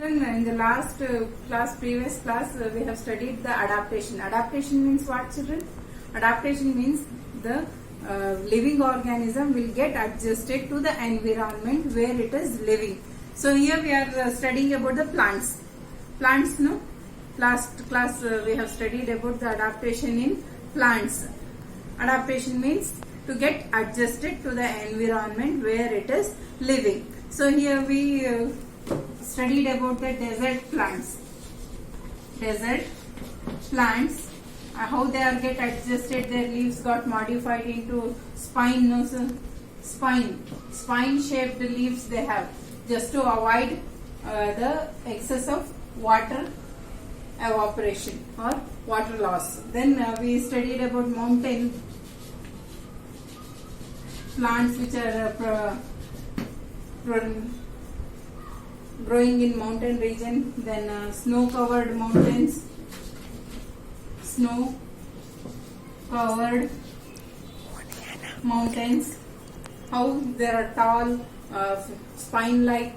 In the last previous class, we have studied the adaptation. Adaptation means what, children? Adaptation means the living organism will get adjusted to the environment where it is living. So here we are studying about the plants. Plants, no? Last class we have studied about the adaptation in plants. Adaptation means to get adjusted to the environment where it is living. So here we studied about the desert plants. Desert plants, how they are get adjusted, their leaves got modified into spine, no, sir? Spine shaped leaves they have, just to avoid the excess of water evaporation or water loss. Then we studied about mountain plants which are growing in mountain region. Then snow covered mountains, snow covered mountains, how there are tall spine like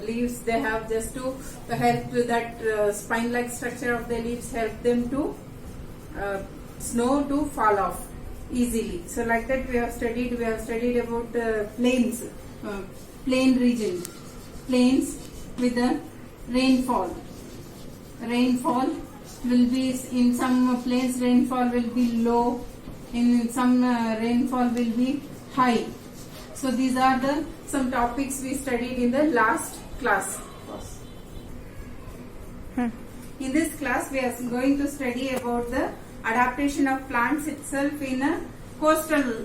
leaves they have, just to help with that spine like structure of the leaves, help them to snow to fall off easily. So like that we have studied about plains, plain region, plains with the rainfall. Rainfall will be in some plains, rainfall will be low, in some rainfall will be high. So these are the some topics we studied in the last class. In this class we are going to study about the adaptation of plants itself in a coastal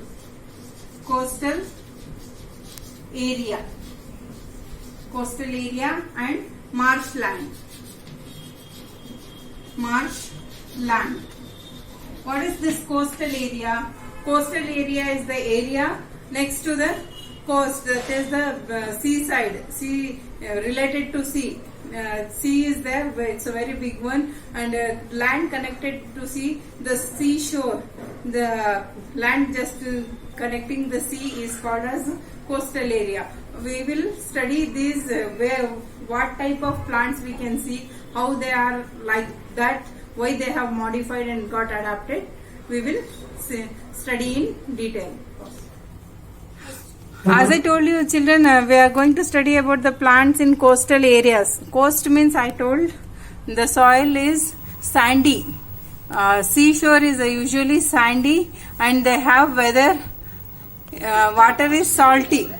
area and marshland. What is this coastal area? Coastal area is the area next to the coast. That is the seaside, sea related to sea. Sea is there, it's a very big one, and land connected to sea, the seashore, the land just connecting the sea is called as coastal area. We will study these what type of plants we can see, how they are like that, why they have modified and got adapted. We will study in detail. As I told you, children, we are going to study about the plants in coastal areas. Coast means, I told, the soil is sandy. Seashore is usually sandy, and they have weather. Water is salty.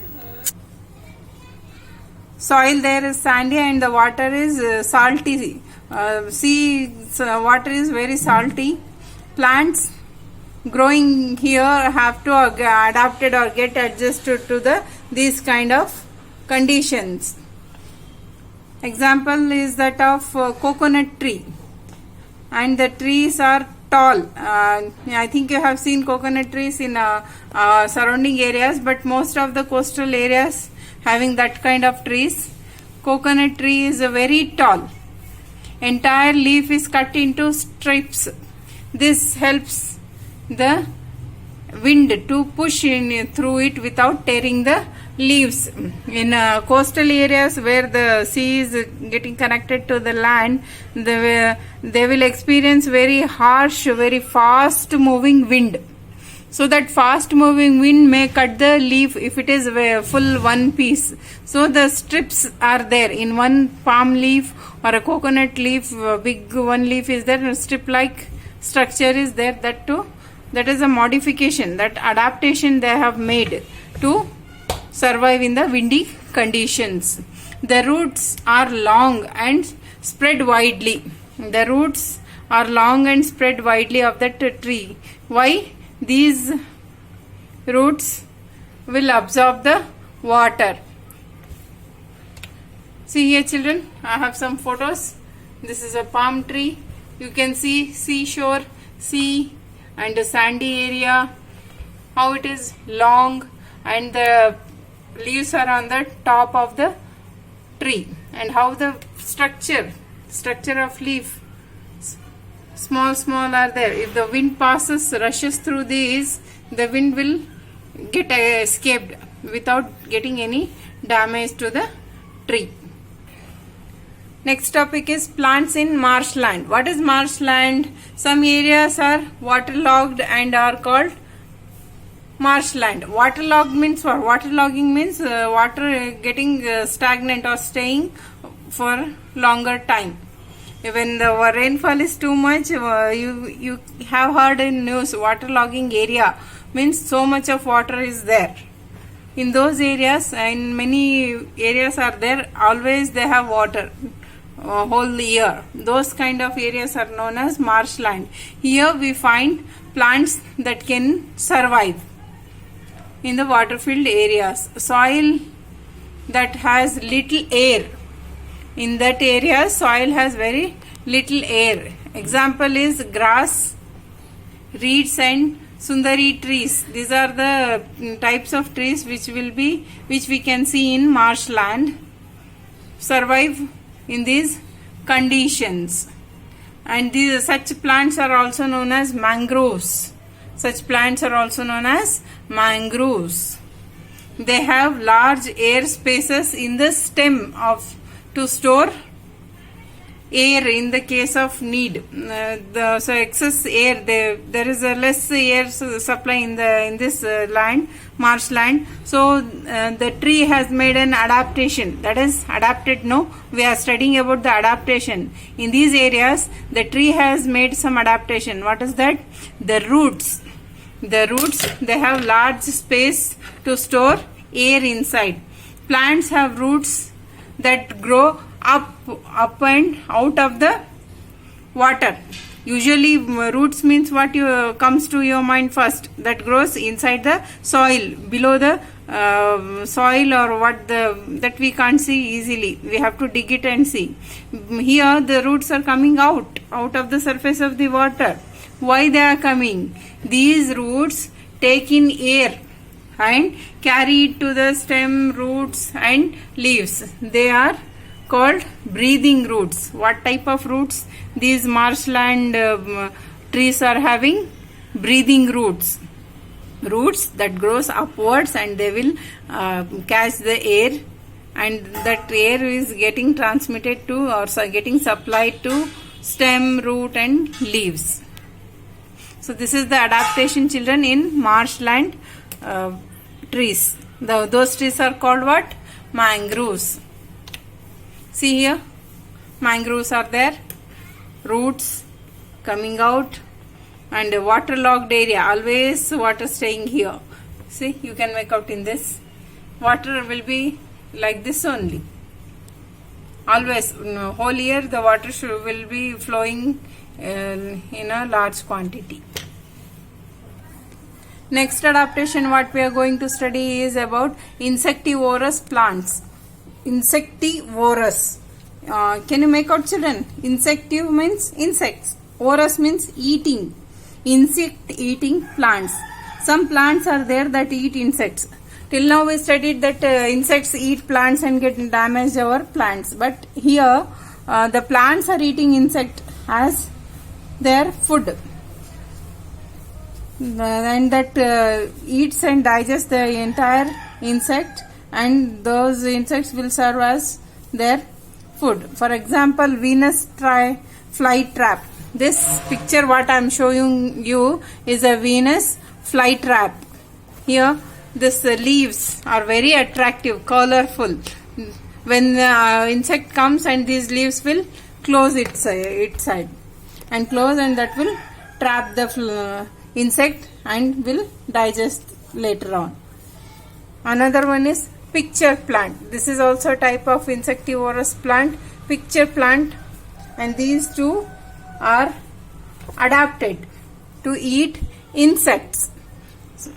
Soil there is sandy and the water is salty. Water is very salty. Plants growing here have to adapted or get adjusted to these kind of conditions. Example is that of coconut tree, and the trees are tall. I think you have seen coconut trees in surrounding areas, but most of the coastal areas having that kind of trees. Coconut tree is very tall. Entire leaf is cut into strips. This helps the wind to push in through it without tearing the leaves. In coastal areas where the sea is getting connected to the land, they will experience very harsh, very fast moving wind. So that fast moving wind may cut the leaf if it is full one piece. So the strips are there in one palm leaf or a coconut leaf, big one leaf is there, a strip like structure is there. That is a modification, that adaptation they have made to survive in the windy conditions. The roots are long and spread widely. The roots are long and spread widely of that tree. Why? These roots will absorb the water. See here, children, I have some photos. This is a palm tree. You can see seashore, sea and a sandy area, how it is long and the leaves are on the top of the tree, and how the structure of leaf small are there. If the wind rushes through these, the wind will get escaped without getting any damage to the tree. Next topic is plants in marshland. What is marshland? Some areas are waterlogged and are called marshland. Waterlogged means what? Waterlogging means water getting stagnant or staying for longer time. When the rainfall is too much, you have heard in news waterlogging area means so much of water is there. In those areas, in many areas are there, always they have water whole year. Those kind of areas are known as marshland. Here we find plants that can survive in the water filled areas. Soil that has little air. In that area, soil has very little air. Example is grass, reeds and sundari trees. These are the types of trees which we can see in marshland. Survive in these conditions. And such plants are also known as mangroves. Such plants are also known as mangroves. They have large air spaces in the stem to store air in the case of need. So excess air, there is a less air supply in this land, marshland. So the tree has made an adaptation. That is adapted. No, we are studying about the adaptation. In these areas, the tree has made some adaptation. What is that? The roots. The roots, they have large space to store air inside. Plants have roots that grow up and out of the water. Usually roots means what comes to your mind first, that grows inside the soil, below the soil, or that we can't see easily. We have to dig it and see. Here the roots are coming out of the surface of the water. Why they are coming? These roots take in air and carry it to the stem, roots and leaves. They are called breathing roots. What type of roots? These marshland trees are having breathing roots. Roots that grows upwards and they will catch the air, and that air is getting transmitted to or getting supplied to stem, root and leaves. So this is the adaptation, children, in marshland trees. Those trees are called what? Mangroves. See here, mangroves are there, roots coming out, and a waterlogged area, always water staying here. See, you can make out in this. Water will be like this only. Always, whole year the water will be flowing in a large quantity. Next adaptation what we are going to study is about insectivorous plants. Insectivorous. Can you make out, children? Insective means insects. Vorous means eating. Insect eating plants. Some plants are there that eat insects. Till now we studied that insects eat plants and get damage our plants. But here the plants are eating insect as their food. And that eats and digests the entire insect, and those insects will serve as their food. For example, Venus flytrap. This picture what I am showing you is a Venus flytrap. Here this leaves are very attractive, colorful. When the insect comes, and these leaves will close its side and close, and that will trap the insect and will digest later on. Another one is picture plant. This is also a type of insectivorous plant, picture plant, and these two are adapted to eat insects.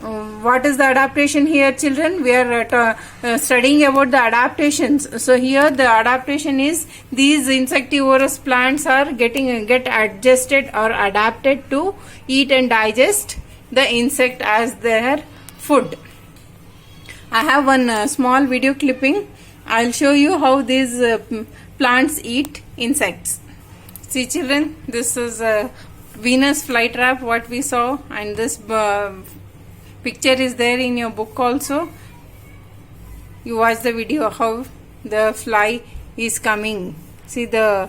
What is the adaptation here, children? We are studying about the adaptations. So here the adaptation is these insectivorous plants are get adjusted or adapted to eat and digest the insect as their food. I have one small video clipping. I will show you how these plants eat insects. See, children, this is a Venus flytrap what we saw, and this picture is there in your book also. You watch the video how the fly is coming See, the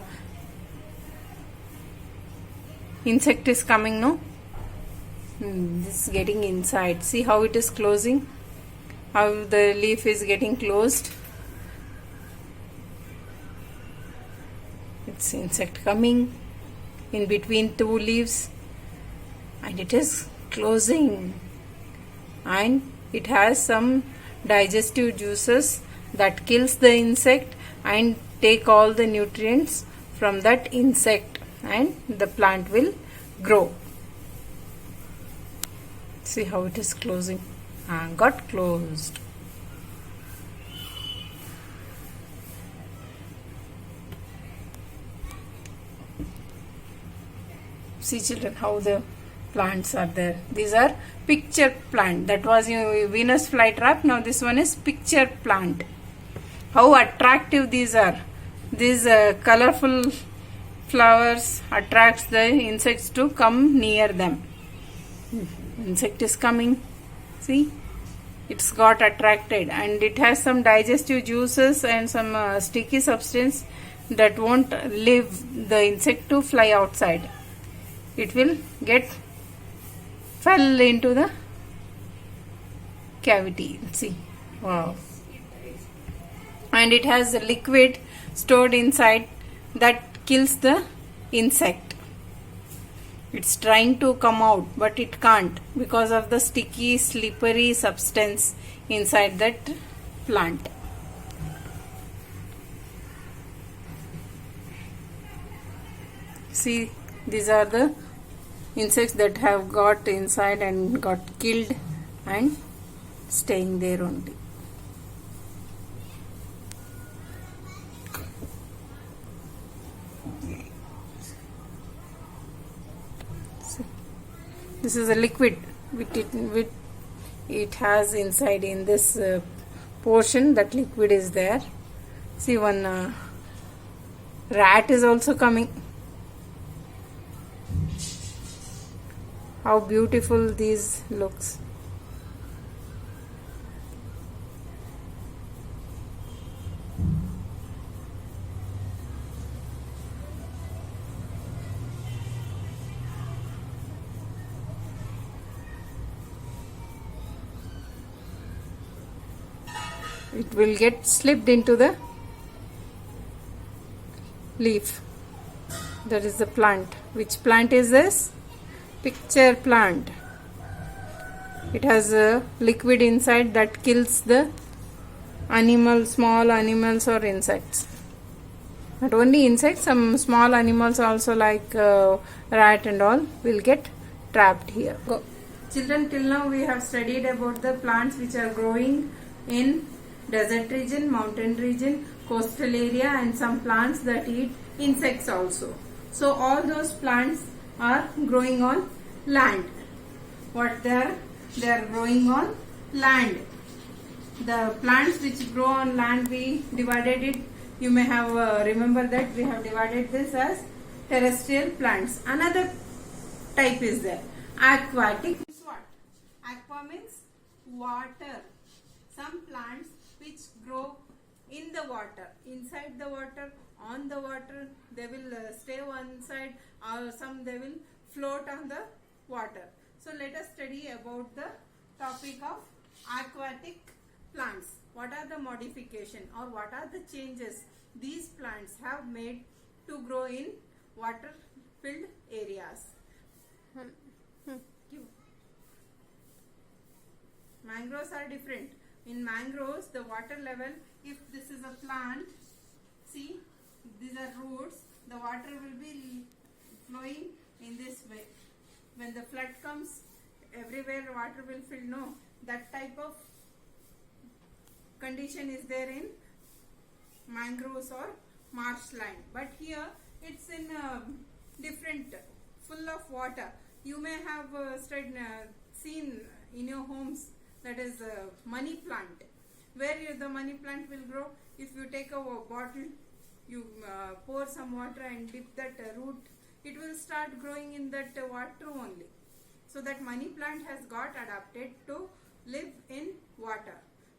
insect is coming, no? This is getting inside. See how it is closing? How the leaf is getting closed? It's insect coming in between two leaves and it is closing, and it has some digestive juices that kills the insect and take all the nutrients from that insect, and the plant will grow. See how it is closing? Got closed. See children, how the plants are there. These are picture plant. That was Venus flytrap. Now this one is picture plant. How attractive these are. These colorful flowers attracts the insects to come near them. Insect is coming. See, it's got attracted, and it has some digestive juices and some sticky substance that won't leave the insect to fly outside. It will get fell into the cavity. See, wow. And it has a liquid stored inside that kills the insect. It's trying to come out, but it can't because of the sticky, slippery substance inside that plant. See, these are the insects that have got inside and got killed and staying there only. So, this is a liquid which it has inside in this portion. That liquid is there. See, one rat is also coming. How beautiful these looks. It will get slipped into the leaf. That is the plant. Which plant is this? Picture plant. It has a liquid inside that kills the animals, small animals or insects. Not only insects, some small animals also like rat and all will get trapped here. Go. Children, till now we have studied about the plants which are growing in desert region, mountain region, coastal area, and some plants that eat insects also. So all those plants are growing on land. What they are growing on land. The plants which grow on land, we divided it. You may have remember that we have divided this as terrestrial plants. Another type is there. Aquatic is what? Aqua means water. Some plants which grow in the water, inside the water, on the water, they will stay one side, or some they will float on the water. So let us study about the topic of aquatic plants. What are the modification or what are the changes these plants have made to grow in water filled areas? Mangroves are different. In mangroves, the water level, if this is a plant, see, these are roots, the water will be flowing in this way. When the flood comes, everywhere water will fill. No, that type of condition is there in mangroves or marshland. But here it's in different, full of water. You may have seen in your homes, that is money plant. Where the money plant will grow, if you take a bottle, you pour some water and dip that root, it will start growing in that water only. So that money plant has got adapted to live in water.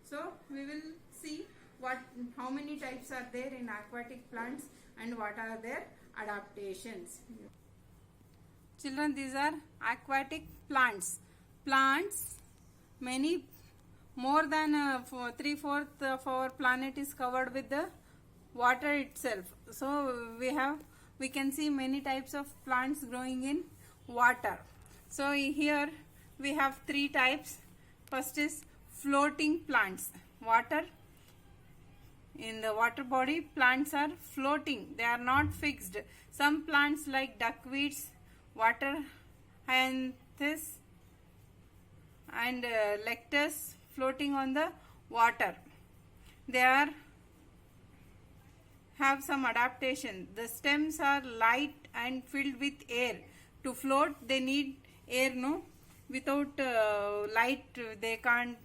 So we will see how many types are there in aquatic plants. and what are their adaptations. Children, these are aquatic plants. Plants, many more than 3/4 of our planet is covered with the water itself. So we can see many types of plants growing in water. So here we have three types. First is floating plants. Water, in the water body, plants are floating. They are not fixed. Some plants like duckweeds, water hyacinthus and lectus floating on the water. They have some adaptation. The stems are light and filled with air. To float, they need air, no? Without light, they can't.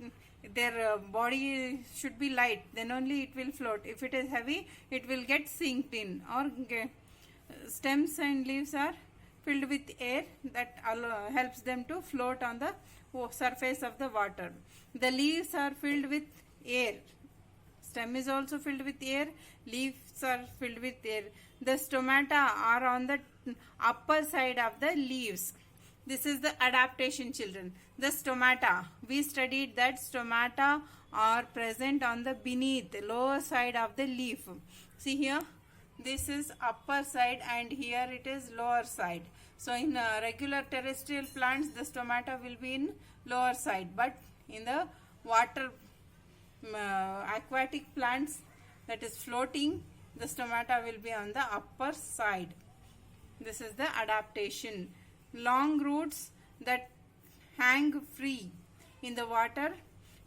Their body should be light, then only it will float. If it is heavy, it will get sinked in. Or stems and leaves are filled with air that helps them to float on the surface of the water. The leaves are filled with air. Stem is also filled with air, leaves are filled with air. The stomata are on the upper side of the leaves. This is the adaptation, children. The stomata, we studied that stomata are present on the beneath, lower side of the leaf. See here, this is upper side and here it is lower side. So in regular terrestrial plants, the stomata will be in lower side, but in the water aquatic plants, that is floating, the stomata will be on the upper side. This is the adaptation. Long roots that hang free in the water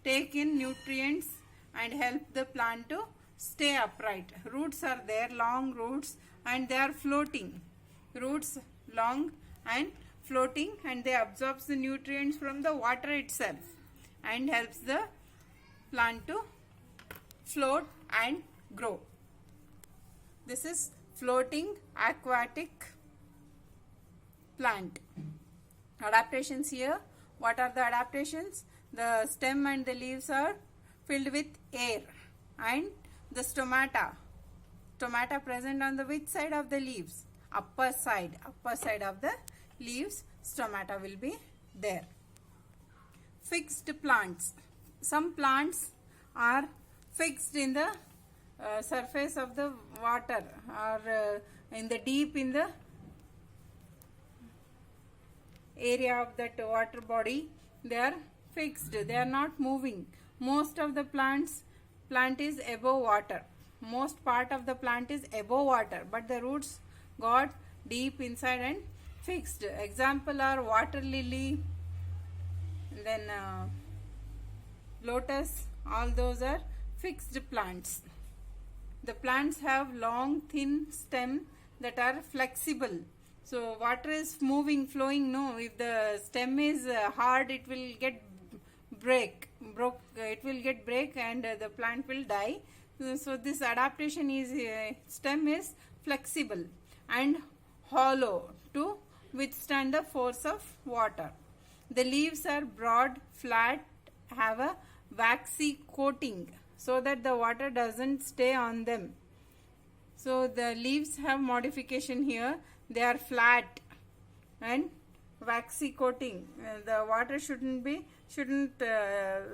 take in nutrients and help the plant to stay upright. Roots are there, long roots, and they are floating. Roots long and floating, and they absorb the nutrients from the water itself and helps the plant to float and grow. This is floating aquatic plant. Adaptations here. What are the adaptations? The stem and the leaves are filled with air, and the stomata present on the which side of the leaves? Upper side of the leaves, stomata will be there. Fixed plants. Some plants are fixed in the surface of the water or in the deep in the area of that water body. They are fixed, they are not moving. Most of the plant is above water. Most part of the plant is above water, but the roots got deep inside and fixed. Example are water lily, then lotus, all those are fixed plants. The plants have long thin stem that are flexible. So water is moving, flowing, no. If the stem is hard, it will get break and the plant will die. So this adaptation is stem is flexible and hollow to withstand the force of water. The leaves are broad, flat, have a waxy coating so that the water doesn't stay on them. So the leaves have modification here. They are flat and waxy coating. The water shouldn't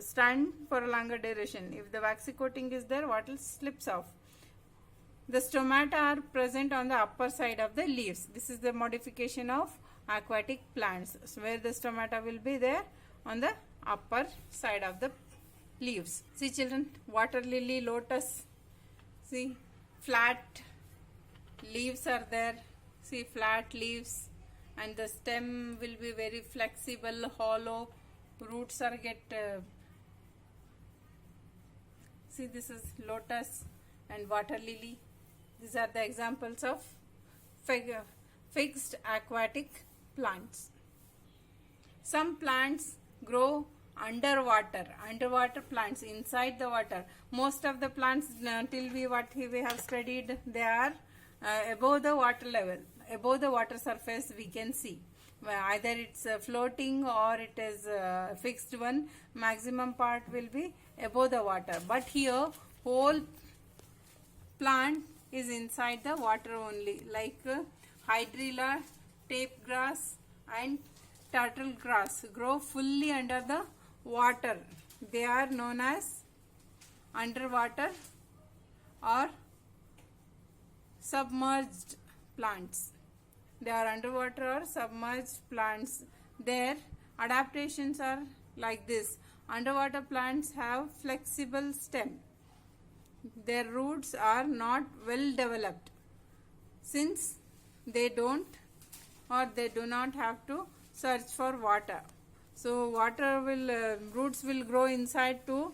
stand for a longer duration. If the waxy coating is there, water slips off. The stomata are present on the upper side of the leaves. This is the modification of aquatic plants. So where the stomata will be there on the upper side of the leaves. See children, water lily, lotus. See, flat leaves are there. See, flat leaves, and the stem will be very flexible, hollow. Roots are see, this is lotus and water lily. These are the examples of fixed aquatic plants. Some plants grow underwater plants inside the water. Most of the plants till we have studied, they are above the water level, above the water surface we can see. Either it's floating or it is fixed one. Maximum part will be above the water. But here whole plant is inside the water only, like hydrilla, tape grass and turtle grass grow fully under the water. They are known as underwater or submerged plants. They are underwater or submerged plants. Their adaptations are like this. Underwater plants have flexible stem. Their roots are not well developed since they don't or they do not have to search for water. So roots will grow inside to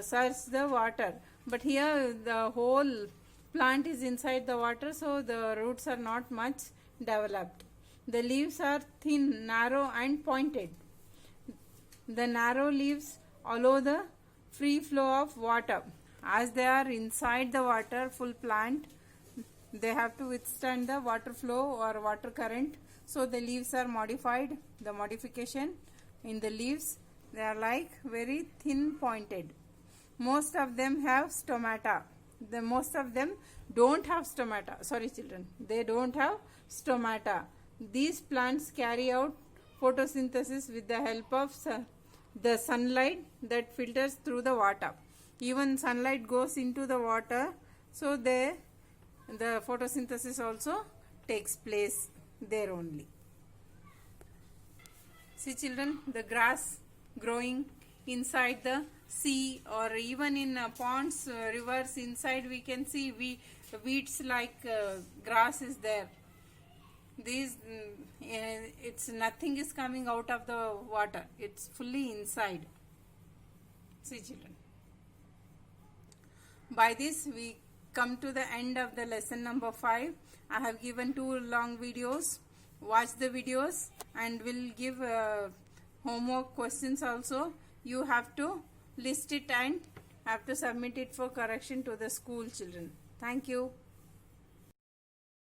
search the water. But here the whole plant is inside the water, so the roots are not much developed. The leaves are thin, narrow and pointed. The narrow leaves allow the free flow of water. As they are inside the water, full plant, they have to withstand the water flow or water current. So the leaves are modified. The modification in the leaves, they are like very thin pointed. Most of them have stomata. Most of them don't have stomata. Sorry children, they don't have stomata. These plants carry out photosynthesis with the help of the sunlight that filters through the water. Even sunlight goes into the water, so the photosynthesis also takes place there only. See children, the grass growing inside the sea or even in ponds, rivers, inside we can see weeds like grass is there. These it's nothing is coming out of the water, it's fully inside. See children, by this we come to the end of the lesson number 5. I have given 2 long videos. Watch the videos and will give homework questions also. You have to list it and have to submit it for correction to the school children. Thank you.